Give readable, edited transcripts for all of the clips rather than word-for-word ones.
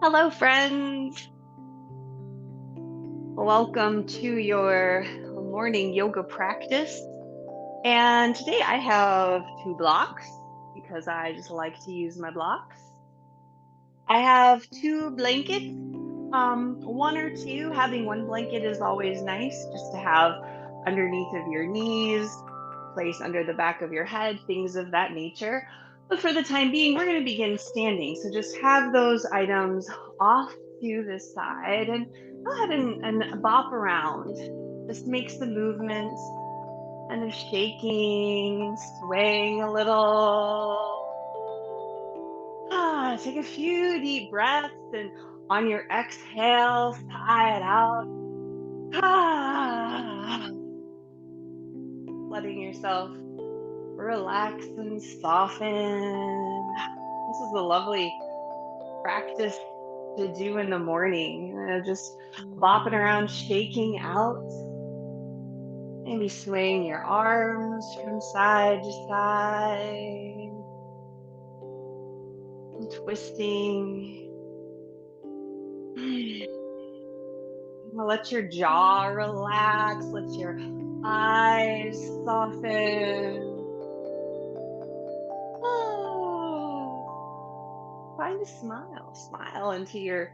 Hello, friends. Welcome to your morning yoga practice. And today I have two blocks because I just like to use my blocks. I have two blankets, one or two. Having one blanket is always nice just to have underneath of your knees, place under the back of your head, things of that nature. But for the time being, we're going to begin standing. So just have those items off to the side and go ahead and bop around. Just makes the movement and of shaking, swaying a little. Take a few deep breaths and on your exhale, sigh it out. Ah, letting yourself relax and soften. This is a lovely practice to do in the morning. Just bopping around, shaking out, maybe swaying your arms from side to side, and twisting. Let your jaw relax, let your eyes soften. Ah, find a smile, smile into your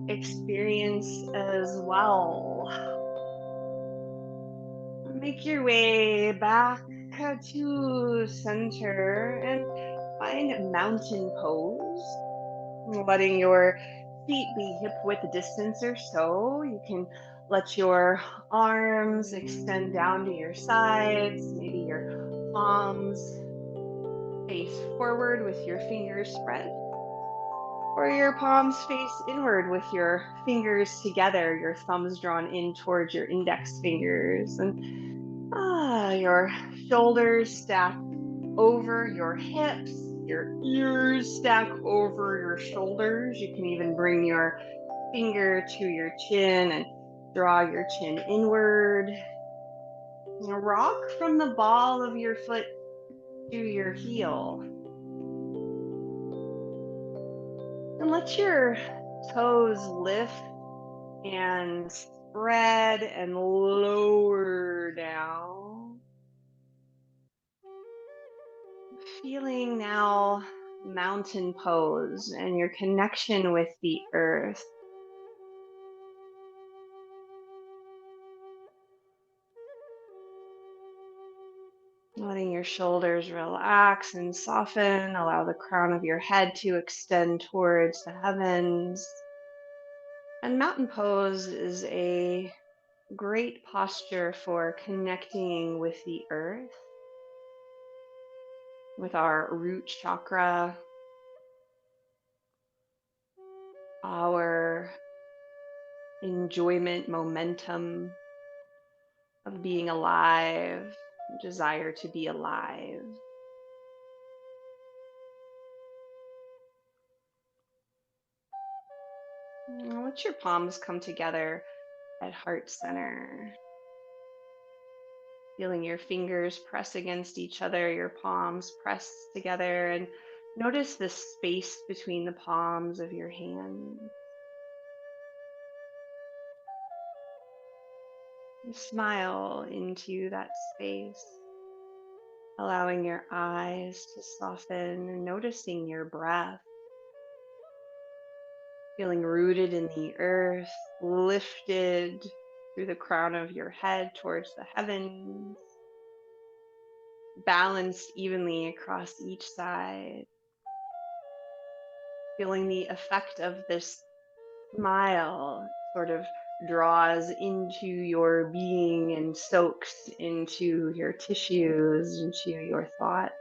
experience as well. Make your way back to center and find mountain pose, letting your feet be hip width distance or so. You can let your arms extend down to your sides, maybe your palms face forward with your fingers spread, or your palms face inward with your fingers together, your thumbs drawn in towards your index fingers, and your shoulders stack over your hips, your ears stack over your shoulders. You can even bring your finger to your chin and draw your chin inward. Now rock from the ball of your foot to your heel. And let your toes lift and spread and lower down. Feeling now mountain pose and your connection with the earth. Letting your shoulders relax and soften. Allow the crown of your head to extend towards the heavens. And mountain pose is a great posture for connecting with the earth, with our root chakra, our enjoyment, momentum of being alive, desire to be alive. Now let your palms come together at heart center. Feeling your fingers press against each other, your palms press together, and notice the space between the palms of your hands. Smile into that space, allowing your eyes to soften and noticing your breath. Feeling rooted in the earth, lifted through the crown of your head towards the heavens, balanced evenly across each side. Feeling the effect of this smile sort of draws into your being and soaks into your tissues, into your thoughts.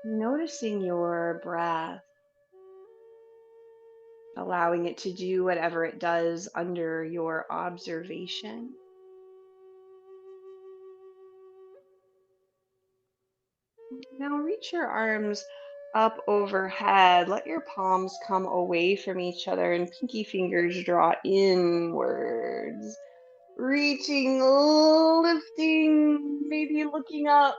Noticing your breath, allowing it to do whatever it does under your observation. Now reach your arms up overhead. Let your palms come away from each other and pinky fingers draw inwards. Reaching, lifting, maybe looking up.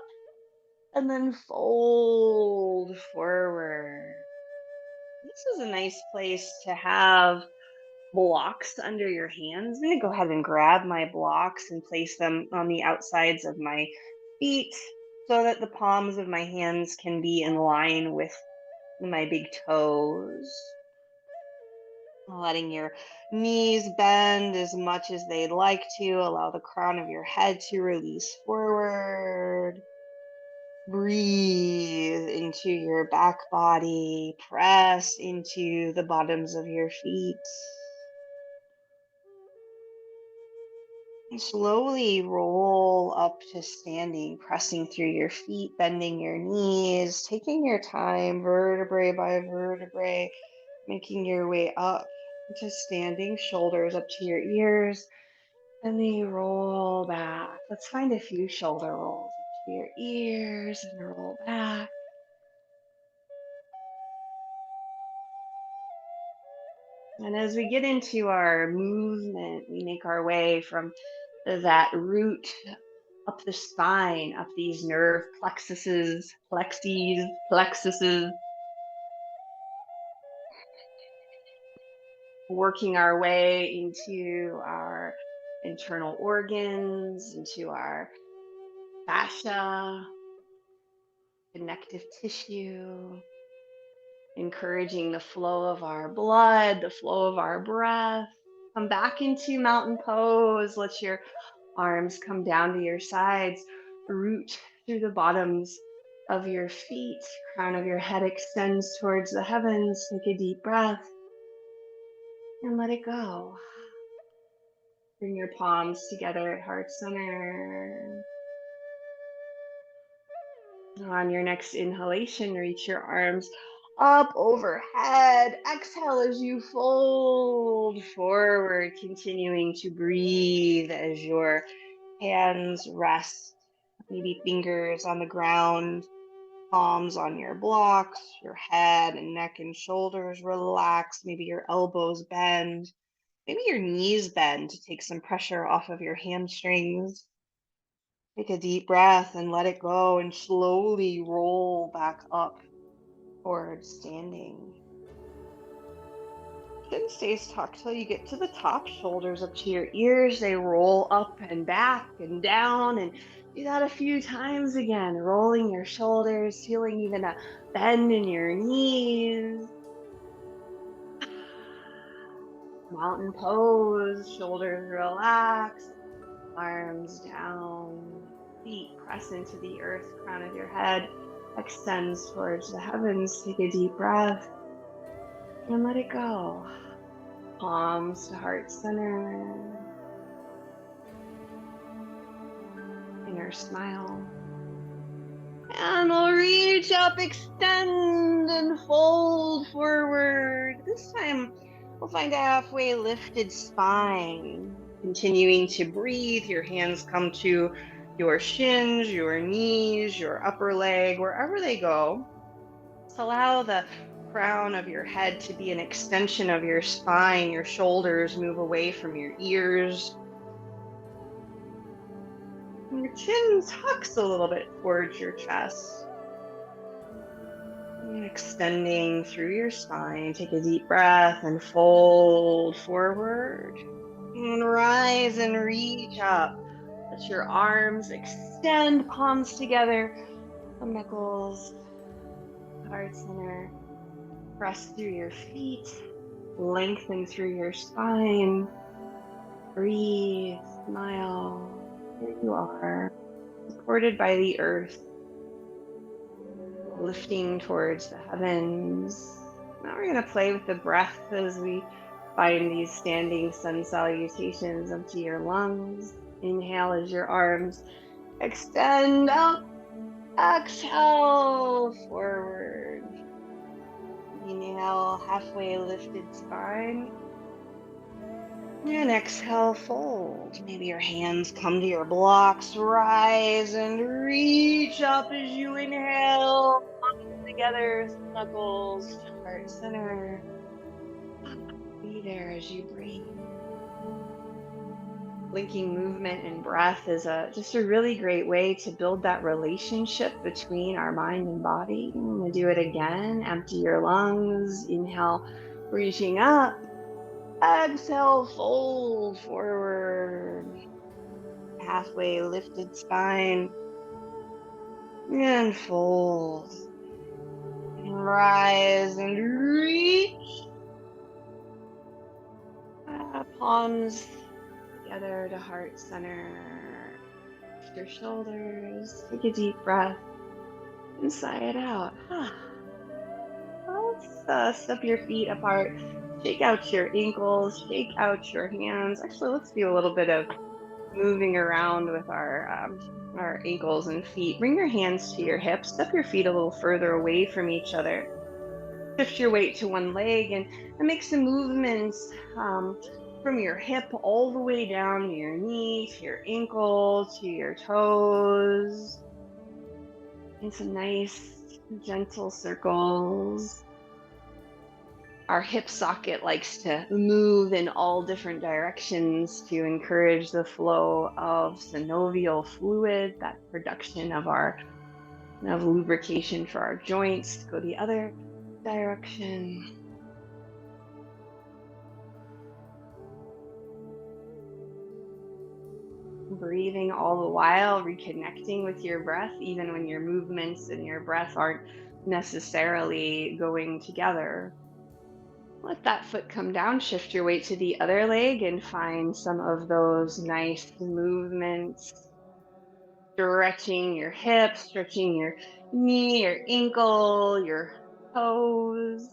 and then fold forward. This is a nice place to have blocks under your hands. I'm going to go ahead and grab my blocks and place them on the outsides of my feet so that the palms of my hands can be in line with my big toes. Letting your knees bend as much as they'd like to. Allow the crown of your head to release forward. Breathe into your back body. Press into the bottoms of your feet. And slowly roll up to standing, pressing through your feet, bending your knees, taking your time, vertebrae by vertebrae, making your way up to standing, shoulders up to your ears, and then you roll back. Let's find a few shoulder rolls up to your ears and roll back. And as we get into our movement, we make our way from that root up the spine, up these nerve plexuses, working our way into our internal organs, into our fascia, connective tissue, encouraging the flow of our blood, the flow of our breath. Come back into mountain pose. Let your arms come down to your sides. Root through the bottoms of your feet. Crown of your head extends towards the heavens. Take a deep breath and let it go. Bring your palms together at heart center. On your next inhalation, reach your arms up overhead. Exhale as you fold forward, continuing to breathe as your hands rest, maybe fingers on the ground, palms on your blocks, your head and neck and shoulders relax, maybe your elbows bend, maybe your knees bend to take some pressure off of your hamstrings. Take a deep breath and let it go and slowly roll back up towards standing. Chin stays tucked till you get to the top, shoulders up to your ears. They roll up and back and down, and do that a few times again, rolling your shoulders, feeling even a bend in your knees. Mountain pose, shoulders relax, arms down, feet press into the earth, crown of your head extends towards the heavens. Take a deep breath and let it go. Palms to heart center. Inner smile. And we'll reach up, extend, and fold forward. This time we'll find a halfway lifted spine. Continuing to breathe, your hands come to your shins, your knees, your upper leg, wherever they go. So allow the crown of your head to be an extension of your spine. Your shoulders move away from your ears. And your chin tucks a little bit towards your chest. And extending through your spine, take a deep breath and fold forward. And rise and reach up. Let your arms extend, palms together, thumb knuckles, heart center. Press through your feet, lengthen through your spine. Breathe, smile. Here you are, supported by the earth, lifting towards the heavens. Now we're going to play with the breath as we find these standing sun salutations up to your lungs. Inhale as your arms extend up. Exhale forward. Inhale, halfway lifted spine. And exhale, fold. Maybe your hands come to your blocks. Rise and reach up as you inhale. Palms together, knuckles, heart center. Be there as you breathe. Linking movement and breath is just a really great way to build that relationship between our mind and body. I'm going to do it again. Empty your lungs. Inhale, reaching up. Exhale, fold forward. Halfway lifted spine. And fold. And rise and reach. Palms together to heart center. Lift your shoulders. Take a deep breath and sigh it out. Let's step your feet apart. Shake out your ankles. Shake out your hands. Actually, let's do a little bit of moving around with our ankles and feet. Bring your hands to your hips. Step your feet a little further away from each other. Shift your weight to one leg and make some movements from your hip all the way down to your knee, to your ankle, to your toes. And some nice, gentle circles. Our hip socket likes to move in all different directions to encourage the flow of synovial fluid, that production of lubrication for our joints to go the other direction. Breathing all the while, reconnecting with your breath, even when your movements and your breath aren't necessarily going together. Let that foot come down, shift your weight to the other leg and find some of those nice movements. Stretching your hips, stretching your knee, your ankle, your toes,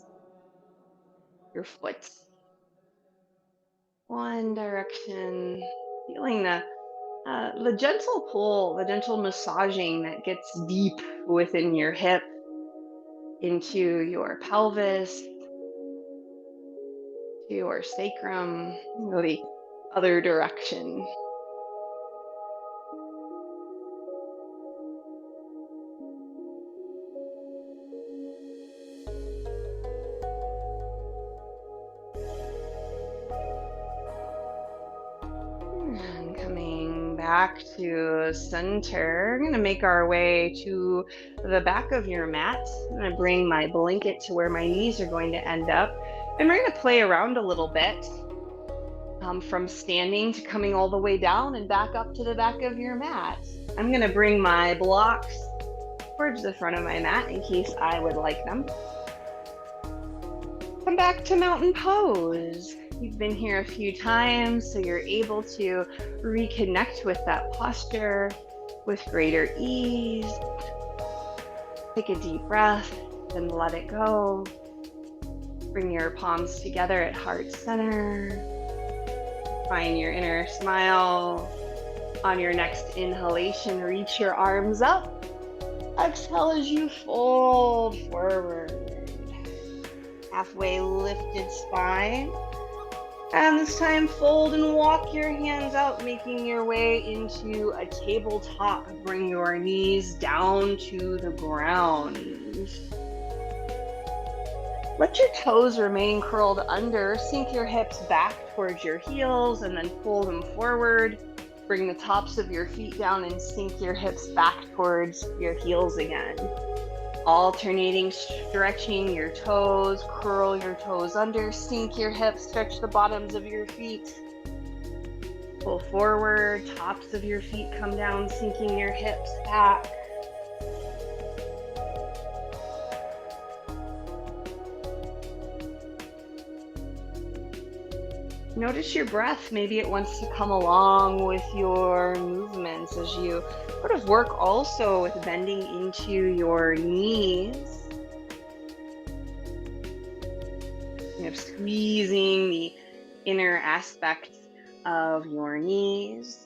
your foot. One direction, feeling the gentle pull, the gentle massaging that gets deep within your hip into your pelvis, to your sacrum, go the other direction. And coming back to center, I'm going to make our way to the back of your mat. I'm going to bring my blanket to where my knees are going to end up. And we're going to play around a little bit from standing to coming all the way down and back up to the back of your mat. I'm going to bring my blocks towards the front of my mat in case I would like them. Come back to mountain pose. You've been here a few times, so you're able to reconnect with that posture with greater ease. Take a deep breath and let it go. Bring your palms together at heart center. Find your inner smile. On your next inhalation, reach your arms up. Exhale as you fold forward. Halfway lifted spine. And this time, fold and walk your hands out, making your way into a tabletop. Bring your knees down to the ground. Let your toes remain curled under. Sink your hips back towards your heels and then pull them forward. Bring the tops of your feet down and sink your hips back towards your heels again. Alternating, stretching your toes, curl your toes under, sink your hips, stretch the bottoms of your feet. Pull forward, tops of your feet come down, sinking your hips back. Notice your breath. Maybe it wants to come along with your movements as you sort of work also with bending into your knees. Squeezing the inner aspects of your knees.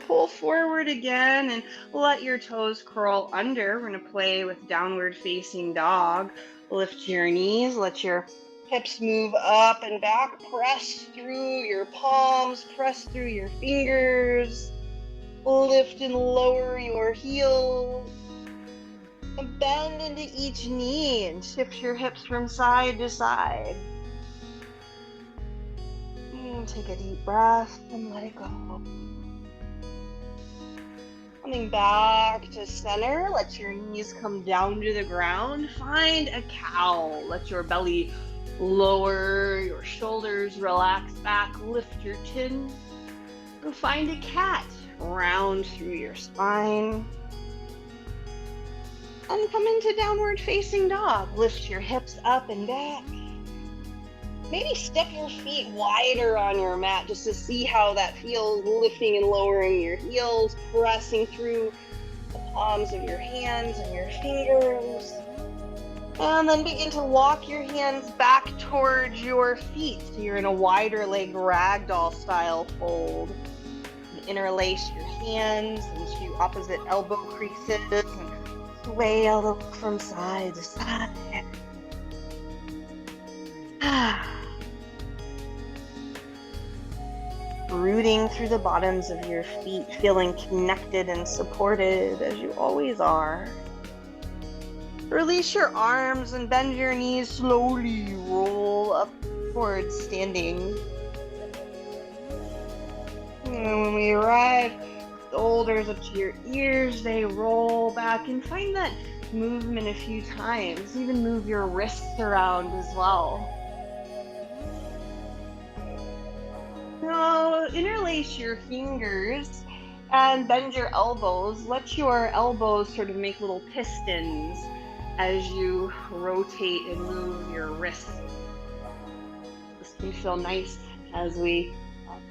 Pull forward again and let your toes curl under. We're going to play with downward facing dog. Lift your knees, let your hips move up and back. Press through your palms, press through your fingers. Lift and lower your heels. Bend into each knee and shift your hips from side to side. Take a deep breath and let it go. Coming back to center, let your knees come down to the ground. Find a cow. Let your belly lower, your shoulders relax back, lift your chin. Go find a cat. Round through your spine. And come into downward facing dog. Lift your hips up and back. Maybe step your feet wider on your mat just to see how that feels, lifting and lowering your heels, pressing through the palms of your hands and your fingers. And then begin to walk your hands back towards your feet. So you're in a wider leg ragdoll style fold. Interlace your hands into opposite elbow creases and sway a little from side to side. Rooting through the bottoms of your feet, feeling connected and supported as you always are. Release your arms and bend your knees slowly. Roll up towards standing. And when we arrive, shoulders up to your ears, they roll back, and find that movement a few times. Even move your wrists around as well. Now, interlace your fingers and bend your elbows. Let your elbows sort of make little pistons as you rotate and move your wrists. This can feel nice as we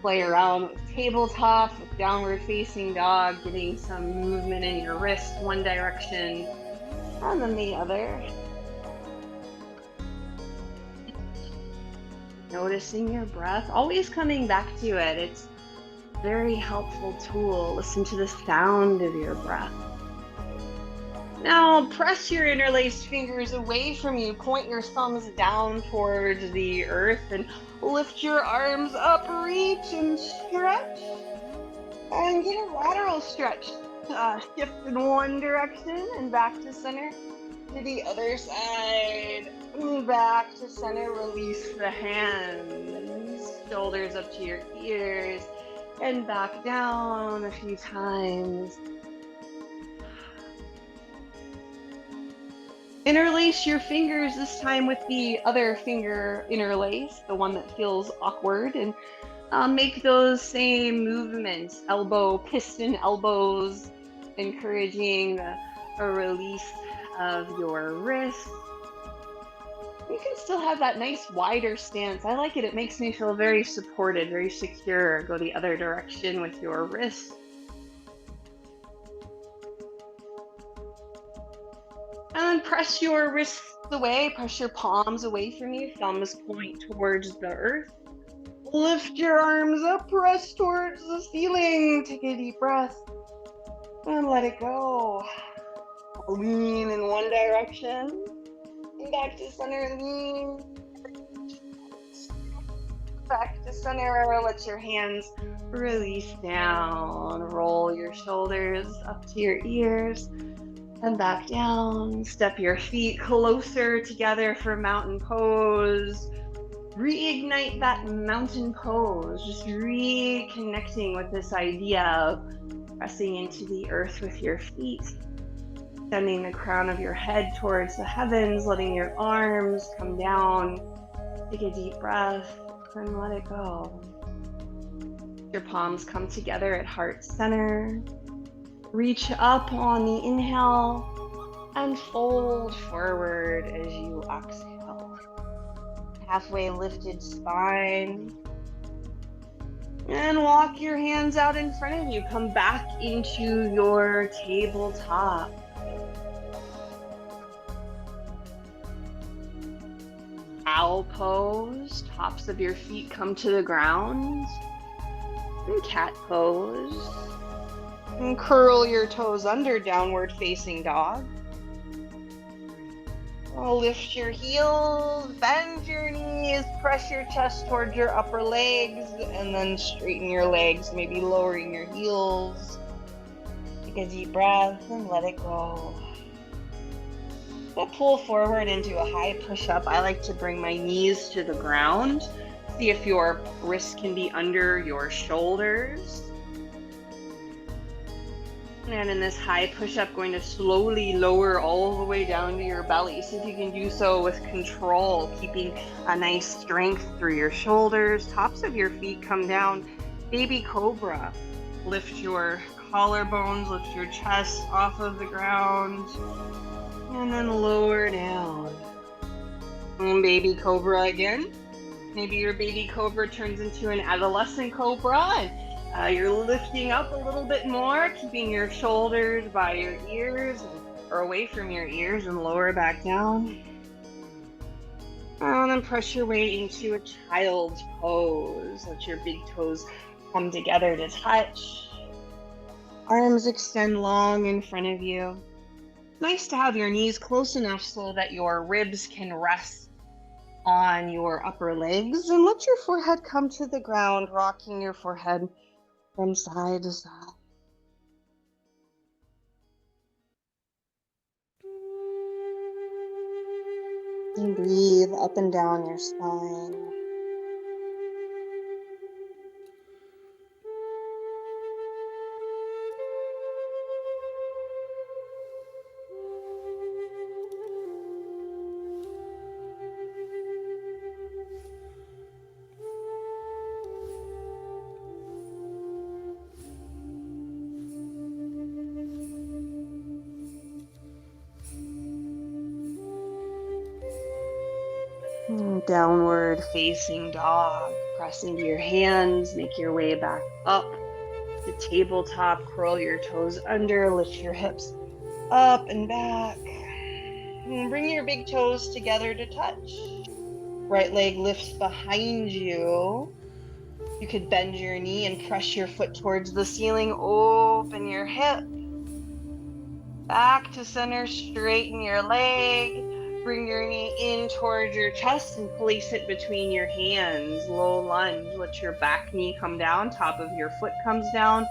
play around with tabletop, with downward facing dog, getting some movement in your wrist, one direction and then the other. Noticing your breath, always coming back to it. It's a very helpful tool. Listen to the sound of your breath. Now press your interlaced fingers away from you. Point your thumbs down towards the earth and lift your arms up, reach and stretch. And get a lateral stretch. Shift in one direction and back to center. To the other side. Back to center. Release the hands. Shoulders up to your ears. And back down a few times. Interlace your fingers, this time with the other finger interlace, the one that feels awkward, and make those same movements. Elbow, piston elbows, encouraging a release of your wrist. You can still have that nice wider stance. I like it. It makes me feel very supported, very secure. Go the other direction with your wrist. And press your wrists away, press your palms away from you, thumbs point towards the earth. Lift your arms up, press towards the ceiling. Take a deep breath and let it go. Lean in one direction and back to center, lean. Back to center, let your hands release down. Roll your shoulders up to your ears. And back down. Step your feet closer together for mountain pose. Reignite that mountain pose. Just reconnecting with this idea of pressing into the earth with your feet. Sending the crown of your head towards the heavens, letting your arms come down. Take a deep breath and let it go. Your palms come together at heart center. Reach up on the inhale and fold forward as you exhale. Halfway lifted spine. And walk your hands out in front of you. Come back into your tabletop. Owl pose. Tops of your feet come to the ground. And cat pose. And curl your toes under, downward facing dog. Lift your heels, bend your knees, press your chest towards your upper legs, and then straighten your legs, maybe lowering your heels. Take a deep breath and let it go. We'll pull forward into a high push-up. I like to bring my knees to the ground. See if your wrists can be under your shoulders. And in this high push-up, going to slowly lower all the way down to your belly. See if you can do so with control, keeping a nice strength through your shoulders. Tops of your feet come down. Baby cobra. Lift your collarbones, lift your chest off of the ground. And then lower down. And baby cobra again. Maybe your baby cobra turns into an adolescent cobra. And you're lifting up a little bit more, keeping your shoulders by your ears or away from your ears, and lower back down. And then press your way into a child's pose. Let your big toes come together to touch. Arms extend long in front of you. Nice to have your knees close enough so that your ribs can rest on your upper legs, and let your forehead come to the ground, rocking your forehead from side to side. And breathe up and down your spine. Downward facing dog. Press into your hands, make your way back up to tabletop. Curl your toes under, lift your hips up and back. And bring your big toes together to touch. Right leg lifts behind you. You could bend your knee and press your foot towards the ceiling. Open your hip. Back to center, straighten your leg. Bring your knee in towards your chest and place it between your hands. Low lunge. Let your back knee come down. Top of your foot comes down.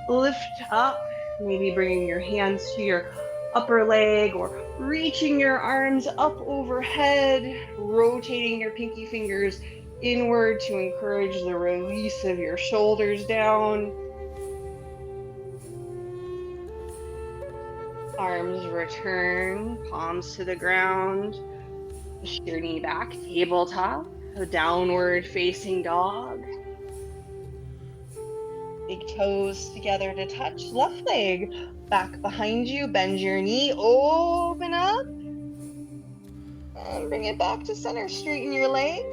Lift up. Maybe bringing your hands to your upper leg or reaching your arms up overhead. Rotating your pinky fingers inward to encourage the release of your shoulders down. Arms return, palms to the ground. Push your knee back, tabletop, a downward facing dog. Big toes together to touch. Left leg back behind you, bend your knee, open up. And bring it back to center, straighten your leg.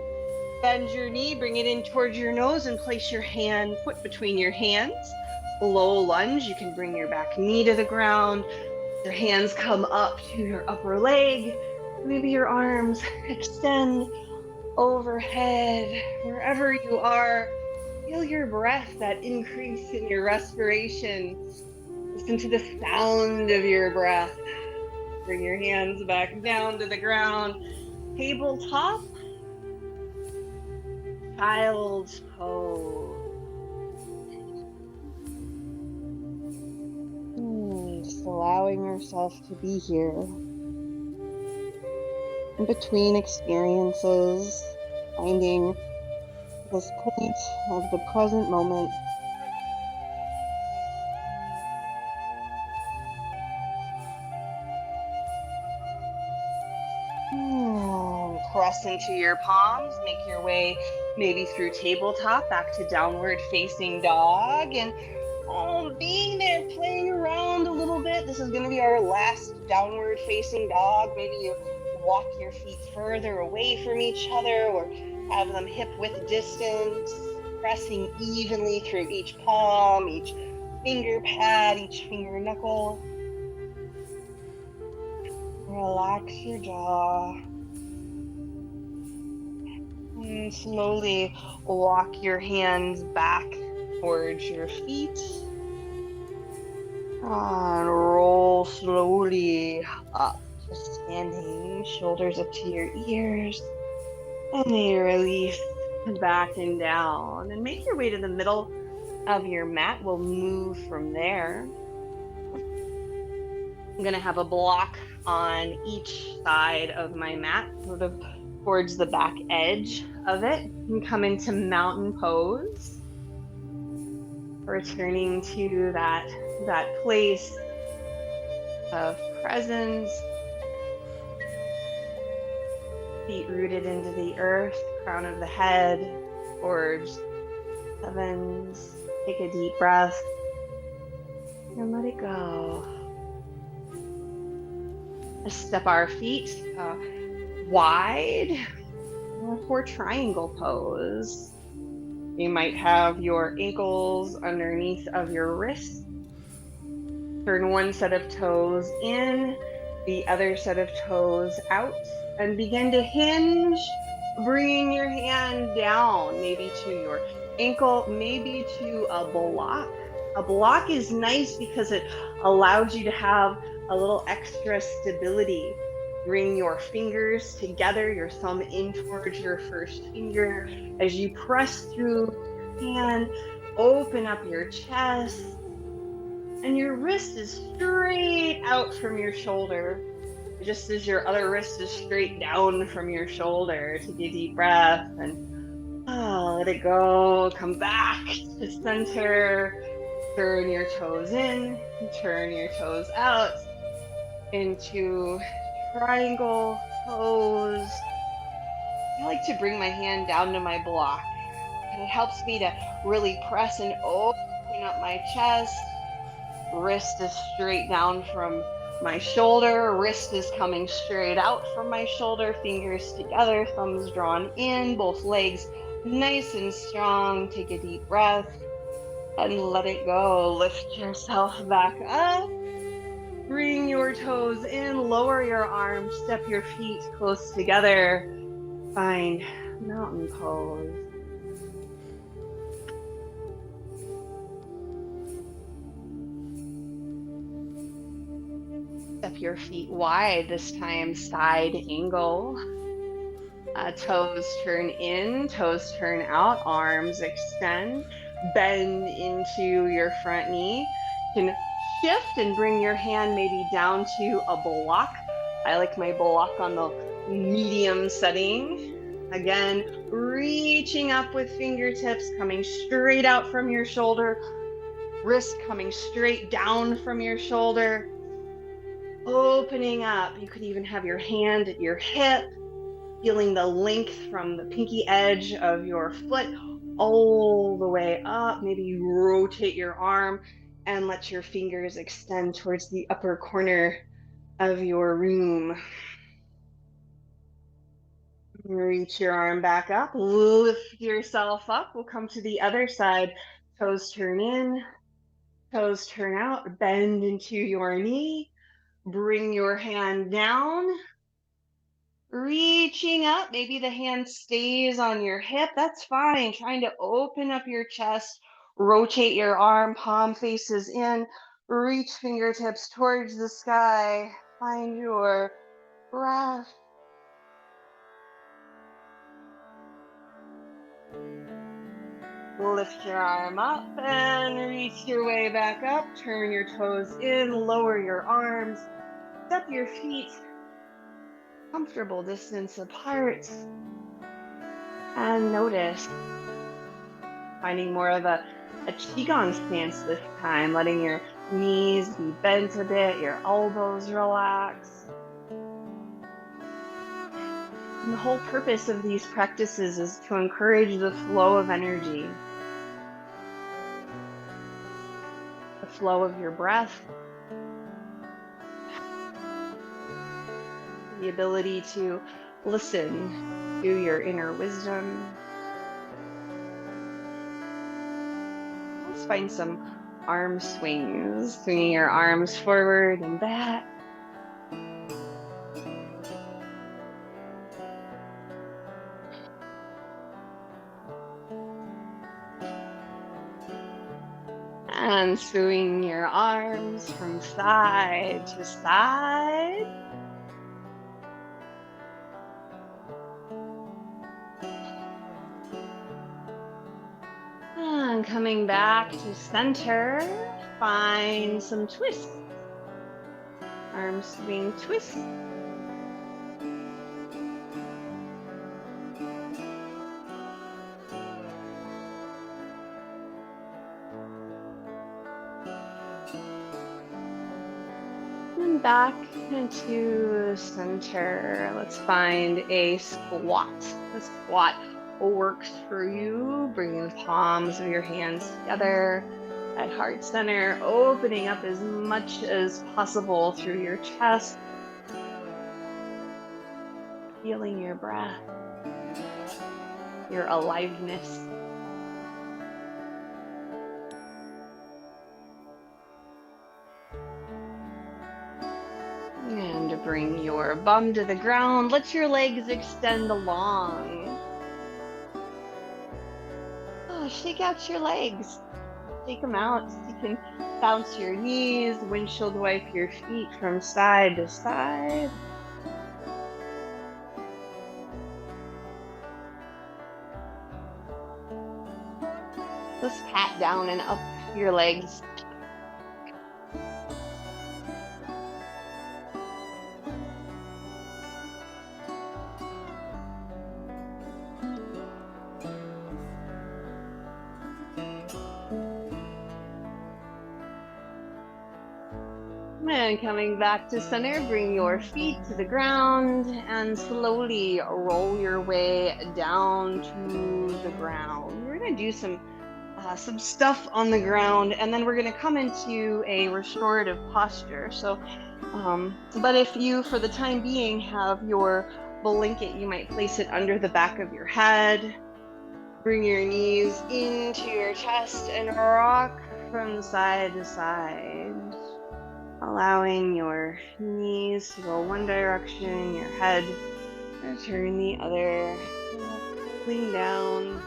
Bend your knee, bring it in towards your nose and place your foot between your hands. Low lunge, you can bring your back knee to the ground. Your hands come up to your upper leg. Maybe your arms extend overhead. Wherever you are, feel your breath, that increase in your respiration. Listen to the sound of your breath. Bring your hands back down to the ground. Tabletop. Child's pose. Just allowing yourself to be here. In between experiences, finding this point of the present moment. Press into your palms, make your way maybe through tabletop back to downward facing dog, and being there, playing around a little bit. This is going to be our last downward facing dog. Maybe you walk your feet further away from each other or have them hip width distance, pressing evenly through each palm, each finger pad, each finger knuckle. Relax your jaw. And slowly walk your hands back towards your feet. And roll slowly up to standing, shoulders up to your ears. And then you release back and down. And make your way to the middle of your mat. We'll move from there. I'm going to have a block on each side of my mat, sort of towards the back edge of it, and come into mountain pose, returning to that place of presence, feet rooted into the earth, crown of the head towards heavens. Take a deep breath and let it go. Let's step our feet wide for triangle pose. You might have your ankles underneath of your wrists. Turn one set of toes in, the other set of toes out, and begin to hinge, bringing your hand down, maybe to your ankle, maybe to a block. A block is nice because it allows you to have a little extra stability. Bring your fingers together, your thumb in towards your first finger. As you press through your hand, open up your chest, and your wrist is straight out from your shoulder, just as your other wrist is straight down from your shoulder. Take a deep breath and let it go. Come back to center. Turn your toes in, turn your toes out into triangle pose. I like to bring my hand down to my block. And it helps me to really press and open up my chest. Wrist is straight down from my shoulder. Wrist is coming straight out from my shoulder. Fingers together, thumbs drawn in, both legs nice and strong. Take a deep breath and let it go. Lift yourself back up. Bring your toes in, lower your arms, step your feet close together. Find mountain pose. Step your feet wide, this time side angle. Toes turn in, toes turn out, arms extend, bend into your front knee. You can shift and bring your hand maybe down to a block. I like my block on the medium setting. Again, reaching up with fingertips coming straight out from your shoulder, wrist coming straight down from your shoulder. Opening up, you could even have your hand at your hip, feeling the length from the pinky edge of your foot all the way up. Maybe you rotate your arm and let your fingers extend towards the upper corner of your room. Reach your arm back up, lift yourself up. We'll come to the other side. Toes turn in, toes turn out, bend into your knee. Bring your hand down, reaching up. Maybe the hand stays on your hip. That's fine. Trying to open up your chest, rotate your arm, palm faces in, reach fingertips towards the sky. Find your breath. Lift your arm up and reach your way back up. Turn your toes in, lower your arms, step your feet comfortable distance apart, and notice finding more of a qigong stance this time, letting your knees be bent a bit, your elbows relax. And the whole purpose of these practices is to encourage the flow of energy, the flow of your breath, the ability to listen to your inner wisdom. Let's find some arm swings, swinging your arms forward and back. And swing your arms from side to side. And coming back to center, find some twists. arm swing twist. And back into center. Let's find a squat. The squat works for you. Bringing the palms of your hands together at heart center, opening up as much as possible through your chest. Feeling your breath, your aliveness. And bring your bum to the ground. Let your legs extend along. Oh, shake out your legs. Shake them out. You can bounce your knees, windshield wipe your feet from side to side. Just pat down and up your legs. And coming back to center, bring your feet to the ground and slowly roll your way down to the ground. We're going to do some stuff on the ground, and then we're going to come into a restorative posture. So, but if you, for the time being, have your blanket, you might place it under the back of your head. Bring your knees into your chest and rock from side to side, allowing your knees to go one direction, your head to turn the other, lean down.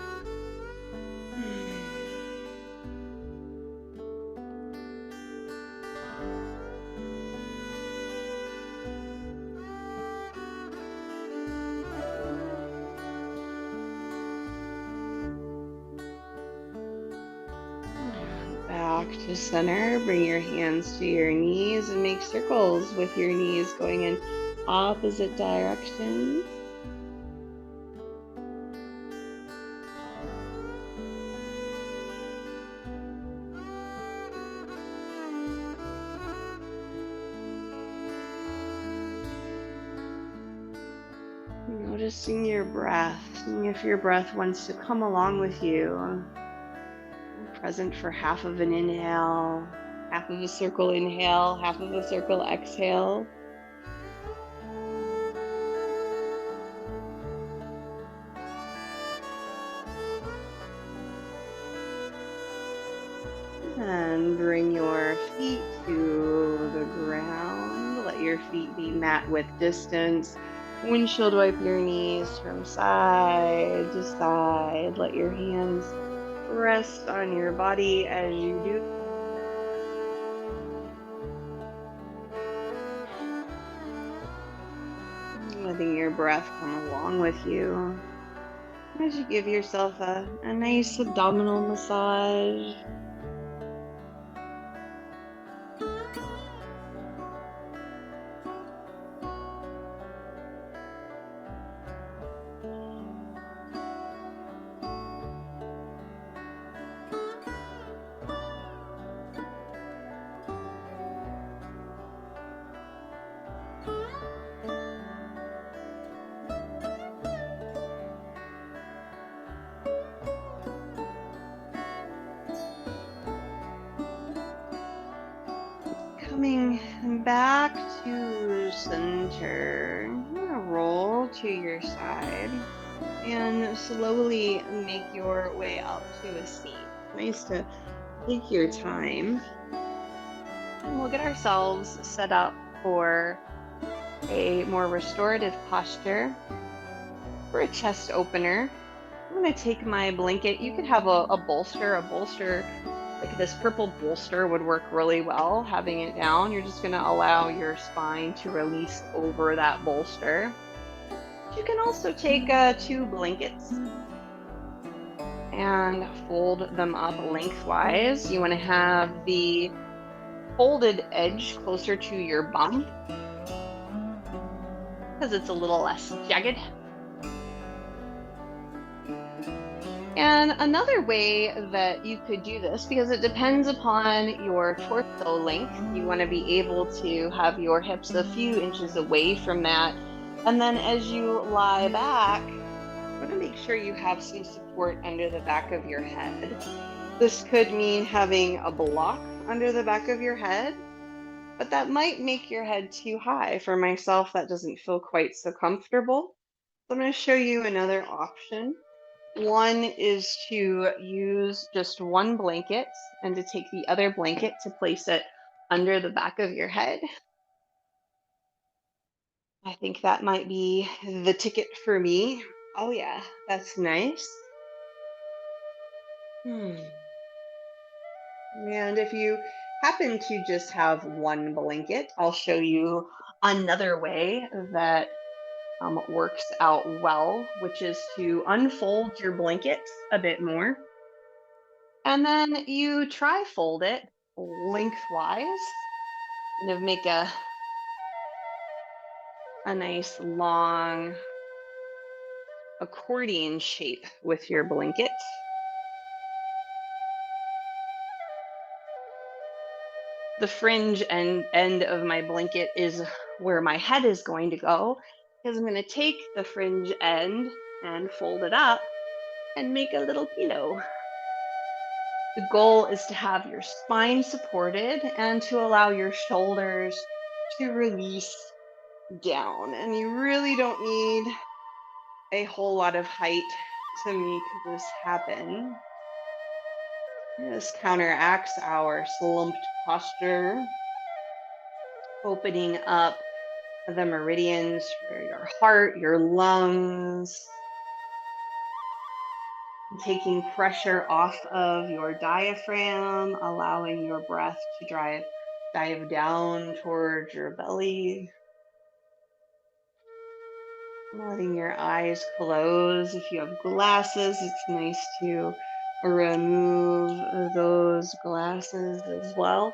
Back to center, bring your hands to your knees and make circles with your knees going in opposite directions. Noticing your breath, seeing if your breath wants to come along with you. Present for half of an inhale, half of a circle inhale, half of a circle exhale. And bring your feet to the ground. Let your feet be mat width distance. Windshield wipe your knees from side to side. Let your hands rest on your body as you do. Letting your breath come along with you as you give yourself a nice abdominal massage. Coming back to center, you're gonna roll to your side and slowly make your way up to a seat. Nice to take your time. And we'll get ourselves set up for a more restorative posture. For a chest opener, I'm gonna take my blanket. You could have a bolster. Like this purple bolster would work really well, having it down. You're just gonna allow your spine to release over that bolster. You can also take 2 blankets and fold them up lengthwise. You wanna have the folded edge closer to your bum because it's a little less jagged. And another way that you could do this, because it depends upon your torso length, you want to be able to have your hips a few inches away from that. And then as you lie back, you want to make sure you have some support under the back of your head. This could mean having a block under the back of your head, but that might make your head too high. For myself, that doesn't feel quite so comfortable. So I'm going to show you another option. One is to use just one blanket and to take the other blanket to place it under the back of your head. I think that might be the ticket for me. Oh, yeah, that's nice. Hmm. And if you happen to just have one blanket, I'll show you another way that works out well, which is to unfold your blanket a bit more. And then you tri-fold it lengthwise, kind of make a nice long accordion shape with your blanket. The fringe end of my blanket is where my head is going to go, because I'm going to take the fringe end and fold it up and make a little pillow. The goal is to have your spine supported and to allow your shoulders to release down. And you really don't need a whole lot of height to make this happen. This counteracts our slumped posture, opening up the meridians for your heart, your lungs, taking pressure off of your diaphragm, allowing your breath to dive down towards your belly. Letting your eyes close. If you have glasses, it's nice to remove those glasses as well.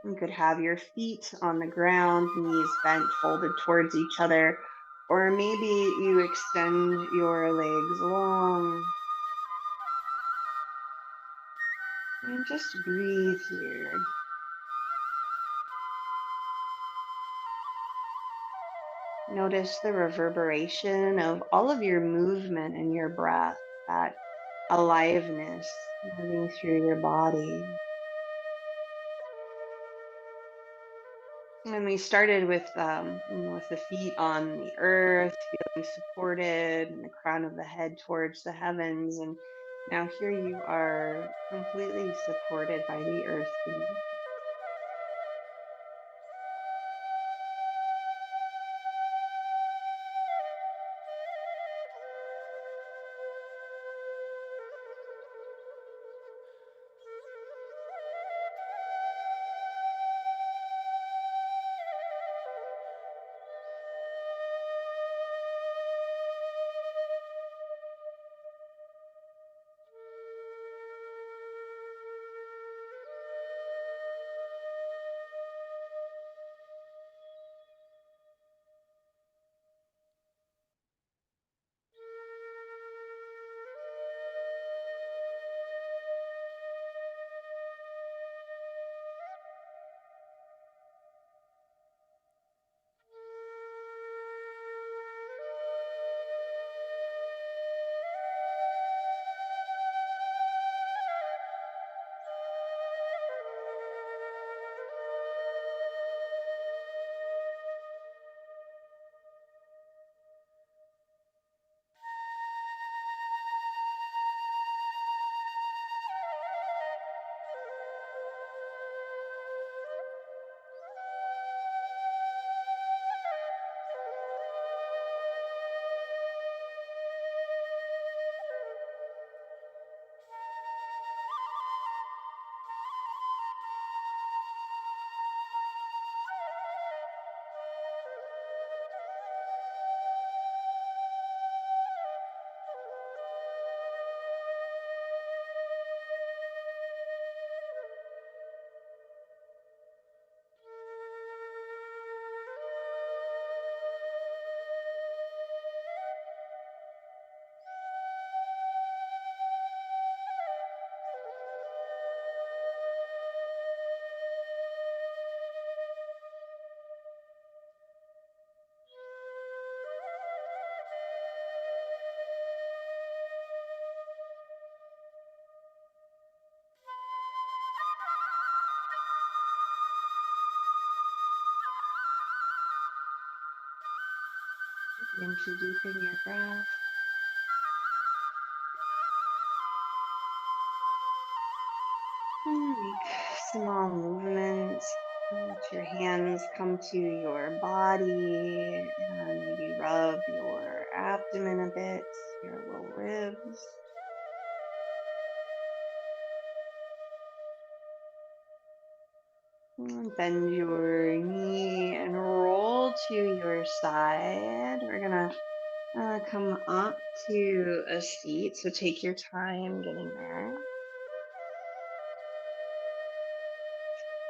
You could have your feet on the ground, knees bent, folded towards each other, or maybe you extend your legs long. And just breathe here. Notice the reverberation of all of your movement and your breath, that aliveness moving through your body. And we started with the feet on the earth, feeling supported, and the crown of the head towards the heavens. And now here you are completely supported by the earth beneath. Begin to deepen your breath. Make small movements. Let your hands come to your body and maybe rub your abdomen a bit, your low ribs. And bend your knee and roll to your side. We're gonna come up to a seat, so take your time getting there.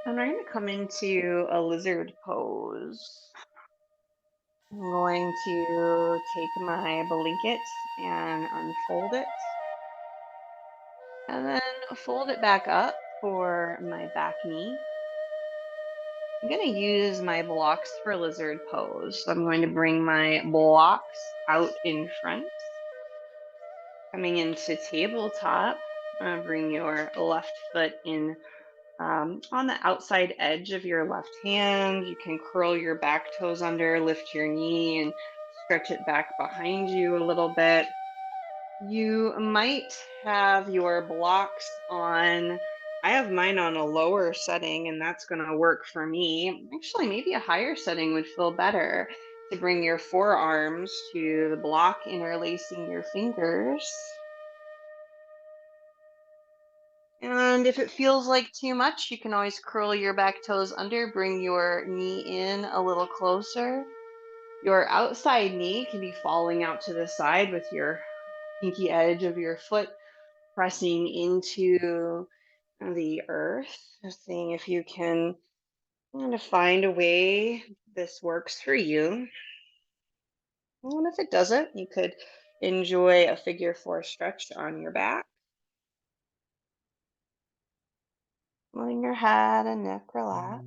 And we're gonna come into a lizard pose. I'm going to take my blanket and unfold it, and then fold it back up for my back knee. I'm going to use my blocks for lizard pose. So I'm going to bring my blocks out in front. Coming into tabletop, bring your left foot in on the outside edge of your left hand. You can curl your back toes under, lift your knee, and stretch it back behind you a little bit. You might have your blocks on. I have mine on a lower setting, and that's going to work for me. Actually, maybe a higher setting would feel better to bring your forearms to the block, interlacing your fingers. And if it feels like too much, you can always curl your back toes under, bring your knee in a little closer. Your outside knee can be falling out to the side with your pinky edge of your foot pressing into the earth, seeing if you can kind of find a way this works for you. And if it doesn't, you could enjoy a figure four stretch on your back, letting your head and neck relax.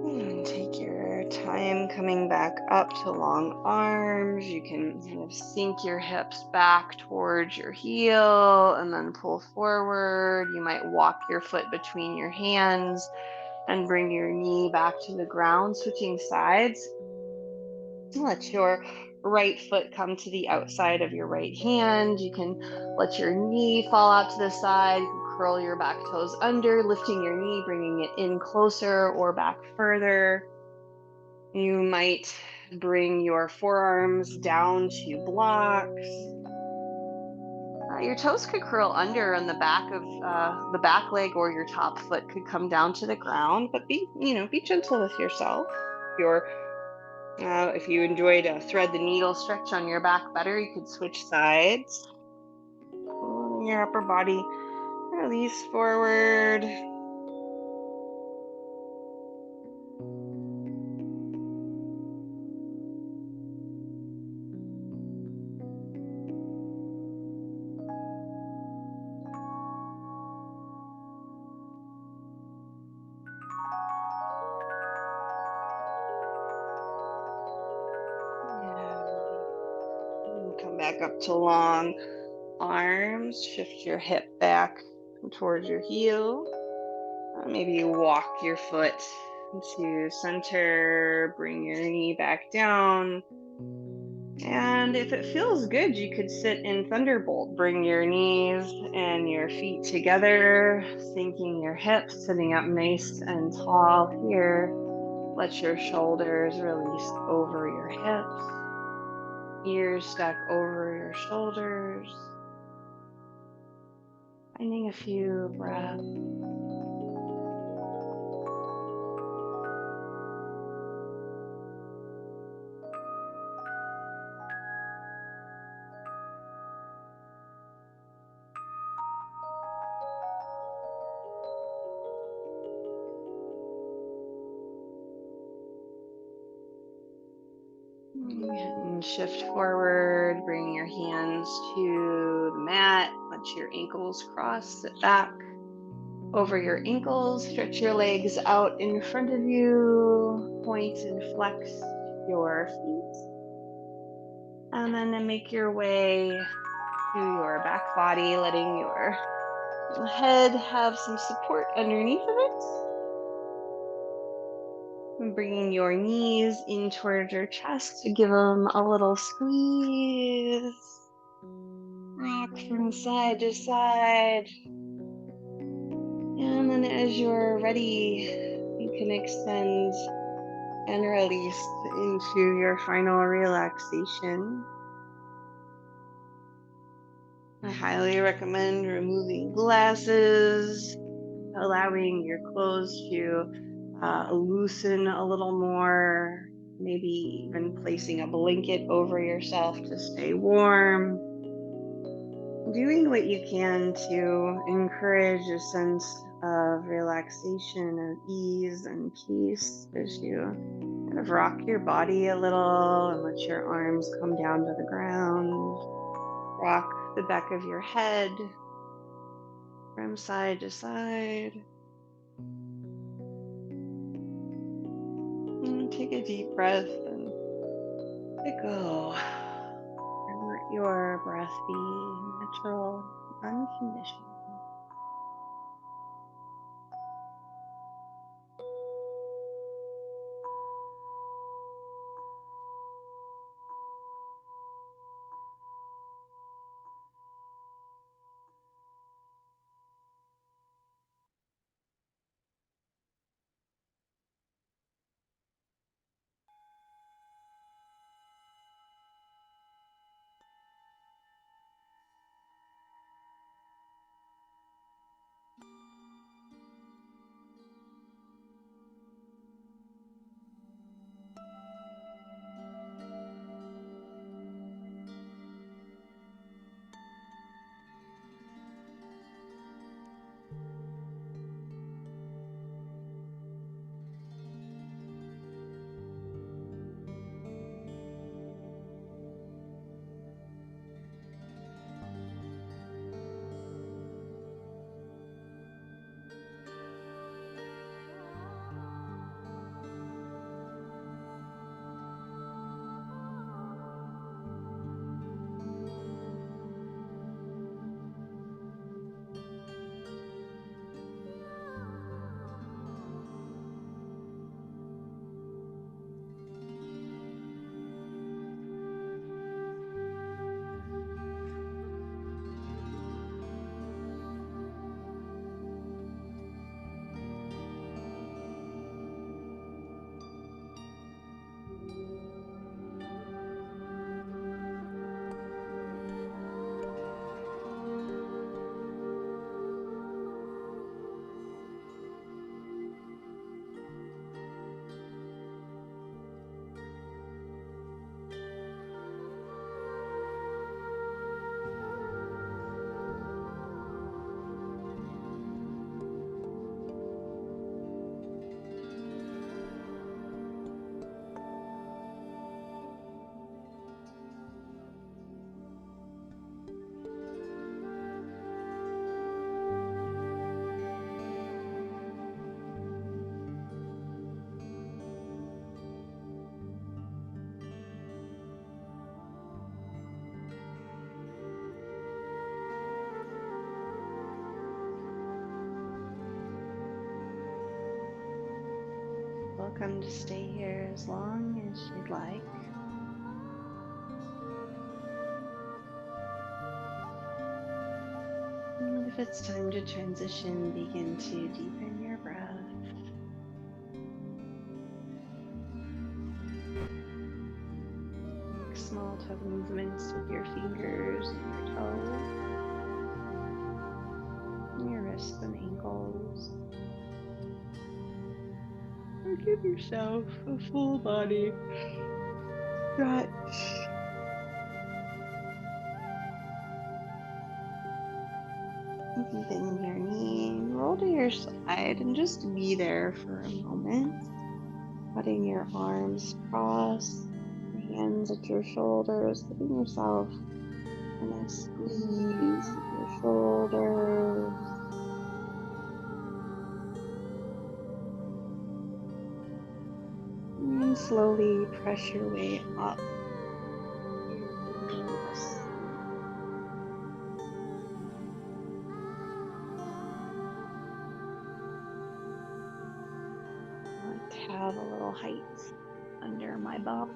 And take your time coming back up to long arms. You can kind of sink your hips back towards your heel and then pull forward. You might walk your foot between your hands and bring your knee back to the ground, switching sides. Let your right foot come to the outside of your right hand. You can let your knee fall out to the side. You can curl your back toes under, lifting your knee, bringing it in closer or back further. You might bring your forearms down to blocks. Your toes could curl under, and the back of the back leg or your top foot could come down to the ground. But be gentle with yourself. If you enjoyed a thread the needle stretch on your back better, you could switch sides. Your upper body release forward. And come back up to long arms. Shift your hip back towards your heel. Maybe you walk your foot to center, bring your knee back down. And if it feels good, you could sit in Thunderbolt. Bring your knees and your feet together, sinking your hips, sitting up nice and tall here. Let your shoulders release over your hips, ears stack over your shoulders. Finding a few breaths. And shift forward, bring your hands to the mat, let your ankles cross, sit back. over your ankles. Stretch your legs out in front of you. Point and flex your feet. And then make your way to your back body, letting your head have some support underneath of it. And bringing your knees in towards your chest to give them a little squeeze. Rock from side to side. And then as you're ready, you can extend and release into your final relaxation. I highly recommend removing glasses, allowing your clothes to loosen a little more, maybe even placing a blanket over yourself to stay warm. Doing what you can to encourage a sense of relaxation, of ease and peace as you kind of rock your body a little and let your arms come down to the ground. Rock the back of your head from side to side. And take a deep breath and let go. And let your breath be natural, unconditional. Welcome to stay here as long as you'd like. And if it's time to transition, begin to deepen your breath. Make small toe movements with your fingers and your toes, and your wrists and ankles. Or give yourself a full body stretch. Bend your knee, roll to your side, and just be there for a moment. Letting your arms cross, your hands at your shoulders, giving yourself a nice squeeze at your shoulders. And slowly press your way up your glutes. I like to have a little height under my bum.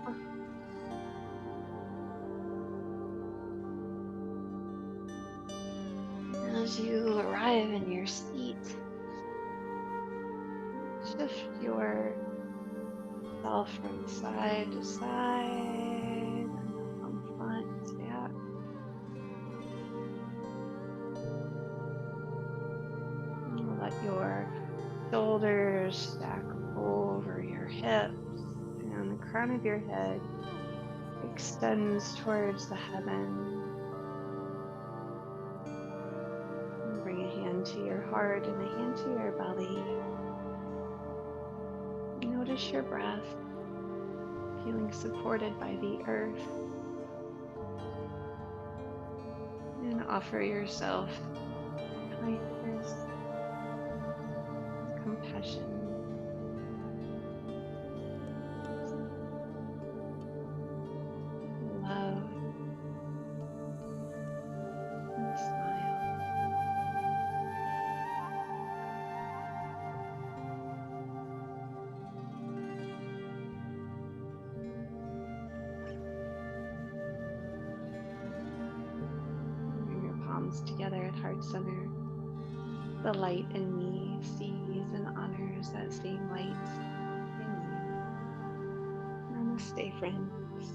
As you arrive in your seat, shift yourself from side to side, from front to back. And let your shoulders stack over your hips, and the crown of your head extends towards the heaven. And bring a hand to your heart and a hand to your belly. Notice your breath, feeling supported by the earth. And offer yourself kindness, compassion, love, and a smile. Bring your palms together at heart center. The light in me sees and honors that same light in you. Namaste, friends.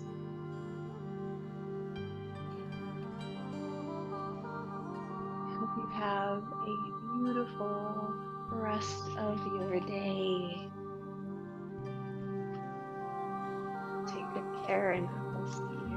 I hope you have a beautiful rest of your day. Take good care, and I will see you